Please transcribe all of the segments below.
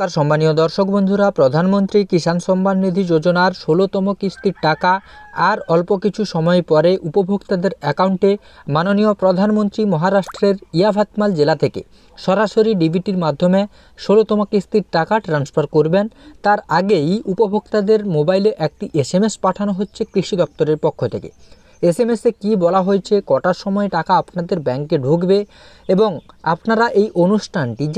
নমস্কার সম্মানীয় দর্শক বন্ধুরা, প্রধানমন্ত্রী কিষাণ সম্মান নিধি যোজনার ১৬তম কিস্তির টাকা আর অল্প কিছু সময় পরে উপভোক্তাদের অ্যাকাউন্টে মাননীয় প্রধানমন্ত্রী মহারাষ্ট্রের ইয়াভাতমাল জেলা থেকে সরাসরি ডিবিটির মাধ্যমে ১৬তম কিস্তির টাকা ট্রান্সফার করবেন। তার আগেই উপভোক্তাদের মোবাইলে একটি SMS পাঠানো হচ্ছে কৃষি দপ্তরের পক্ষ থেকে। SMS-এ কী বলা হয়েছে, কটার সময় টাকা আপনাদের ব্যাংকে ঢুকবে এবং আপনারা এই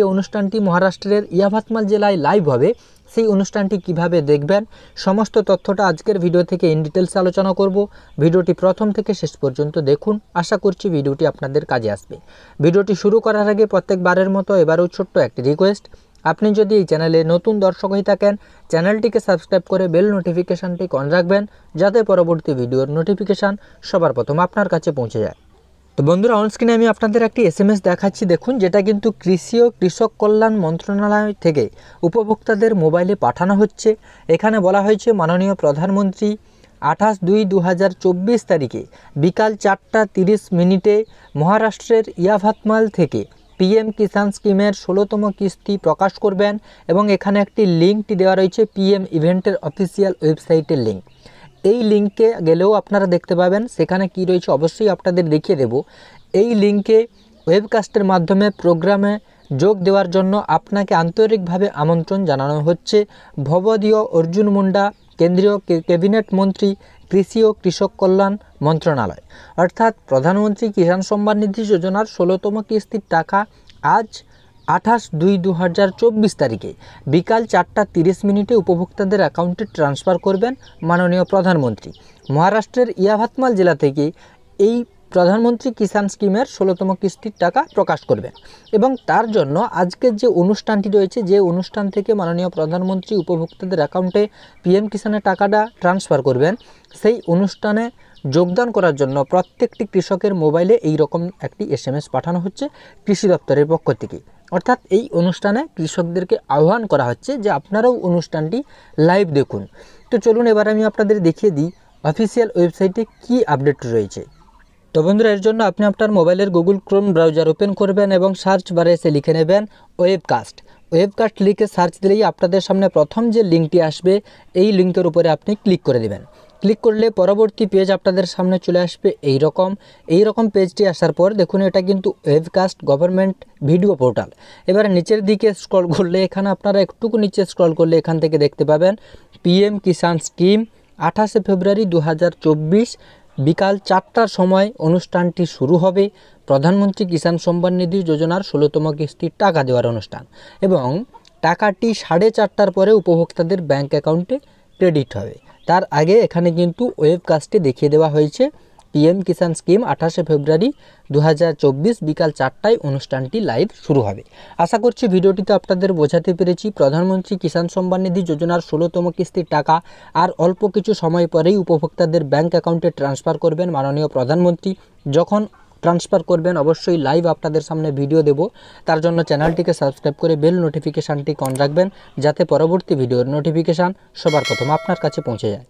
অনুষ্ঠানটি মহারাষ্ট্রের ইয়াভাতমাল জেলায় লাইভ হবে, সেই অনুষ্ঠানটি কিভাবে দেখবেন, সমস্ত তথ্যটা আজকের ভিডিও থেকে ইন ডিটেলস আলোচনা করব। ভিডিওটি প্রথম থেকে শেষ পর্যন্ত দেখুন, আশা করছি ভিডিওটি আপনাদের কাজে আসবে। ভিডিওটি শুরু করার আগে প্রত্যেকবারের মতো এবারেও ছোট্ট একটি রিকোয়েস্ট, আপনি যদি এই চ্যানেলে নতুন দর্শক হয়ে থাকেন চ্যানেলটিকে সাবস্ক্রাইব করে বেল নোটিফিকেশানটি অন রাখবেন, যাতে পরবর্তী ভিডিওর নোটিফিকেশান সবার প্রথম আপনার কাছে পৌঁছে যায়। তো বন্ধুরা, অনস্ক্রিনে আমি আপনাদের একটি SMS দেখাচ্ছি, দেখুন, যেটা কিন্তু কৃষি ও কৃষক কল্যাণ মন্ত্রণালয় থেকে উপভোক্তাদের মোবাইলে পাঠানো হচ্ছে। এখানে বলা হয়েছে মাননীয় প্রধানমন্ত্রী 28/2/2024 তারিখে বিকাল 4:30 মহারাষ্ট্রের ইয়াভাতমাল থেকে PM কিষাণ স্কিমের 16তম কিস্তি প্রকাশ করবেন এবং এখানে একটি লিঙ্কটি দেওয়া রয়েছে PM ইভেন্টের অফিসিয়াল ওয়েবসাইটের লিঙ্ক। এই লিঙ্কে গেলেও আপনারা দেখতে পাবেন সেখানে কি রয়েছে, অবশ্যই আপনাদের দেখিয়ে দেব। এই লিঙ্কে ওয়েবকাস্টের মাধ্যমে প্রোগ্রামে যোগ দেওয়ার জন্য আপনাকে আন্তরিকভাবে আমন্ত্রণ জানানো হচ্ছে। ভবদীয় অর্জুন মুন্ডা, কেন্দ্রীয় ক্যাবিনেট মন্ত্রী, কৃষি ও কৃষক কল্যাণ মন্ত্রণালয়। অর্থাৎ প্রধানমন্ত্রী কিষাণ সম্মান নিধি যোজনার 16তম কিস্তির টাকা আজ 28/2/2024 তারিখে বিকাল 4:30 উপভোক্তাদের অ্যাকাউন্টে ট্রান্সফার করবেন মাননীয় প্রধানমন্ত্রী। মহারাষ্ট্রের ইয়াভাতমাল জেলা থেকে এই প্রধানমন্ত্রী কিষাণ স্কিমের 16তম কিস্তির টাকা প্রকাশ করবেন এবং তার জন্য আজকের যে অনুষ্ঠানটি রয়েছে, যে অনুষ্ঠান থেকে মাননীয় প্রধানমন্ত্রী উপভোক্তাদের অ্যাকাউন্টে PM কিষাণের টাকাটা ট্রান্সফার করবেন, সেই অনুষ্ঠানে যোগদান করার জন্য প্রত্যেকটি কৃষকের মোবাইলে এই রকম একটি SMS পাঠানো হচ্ছে কৃষি দপ্তরের পক্ষ থেকে। অর্থাৎ এই অনুষ্ঠানে কৃষকদেরকে আহ্বান করা হচ্ছে যে আপনারাও অনুষ্ঠানটি লাইভ দেখুন। তো চলুন এবার আমি আপনাদের দেখিয়ে দিই অফিসিয়াল ওয়েবসাইটে কি আপডেট রয়েছে। তো বন্ধুরা, এর জন্য আপনি আপনার মোবাইলের গুগল ক্রোম ব্রাউজার ওপেন করবেন এবং সার্চ বারে এসে লিখে নেবেন ওয়েবকাস্ট লিখে সার্চ দিলেই আপনাদের সামনে প্রথম যে লিঙ্কটি আসবে, এই লিঙ্কের উপরে আপনি ক্লিক করে দেবেন। ক্লিক করলে পরবর্তী পেজ আপনাদের সামনে চলে আসবে এই রকম পেজটি আসার পর দেখুন, এটা কিন্তু ওয়েবকাস্ট গভর্নমেন্ট ভিডিও পোর্টাল। এবারে নিচের দিকে স্ক্রল করলে, এখানে আপনারা একটুকু নিচে স্ক্রল করলে এখান থেকে দেখতে পাবেন PM কিষাণ স্কিম 28 ফেব্রুয়ারি 2024 বিকাল 4টার সময় অনুষ্ঠানটি শুরু হবে। প্রধানমন্ত্রী কিষাণ সম্মান নিধি যোজনার 16তম কিস্তির টাকা দেওয়ার অনুষ্ঠান এবং টাকাটি 4:30টার পরে উপভোক্তাদের ব্যাংক অ্যাকাউন্টে ক্রেডিট হবে। তার আগে এখানে কিন্তু ওয়েবকাস্টে দেখিয়ে দেওয়া হয়েছে PM কিষাণ স্কিম 28 ফেব্রুয়ারি 2024 বিকাল 4টায় অনুষ্ঠানটি লাইভ শুরু হবে। আশা করছি ভিডিওটিতে আপনাদের বোঝাতে পেরেছি। প্রধানমন্ত্রী কিষাণ সম্মান নিধি যোজনার 16তম কিস্তির টাকা আর অল্প কিছু সময় পরেই উপভোক্তাদের ব্যাংক অ্যাকাউন্টে ট্রান্সফার করবেন মাননীয় প্রধানমন্ত্রী। যখন ট্রান্সফার করবেন অবশ্যই লাইভ আপনাদের সামনে ভিডিও দেব, তার জন্য চ্যানেলটিকে সাবস্ক্রাইব করে বেল নোটিফিকেশানটি অন রাখবেন, যাতে পরবর্তী ভিডিওর নোটিফিকেশান সবার প্রথম আপনার কাছে পৌঁছে যায়।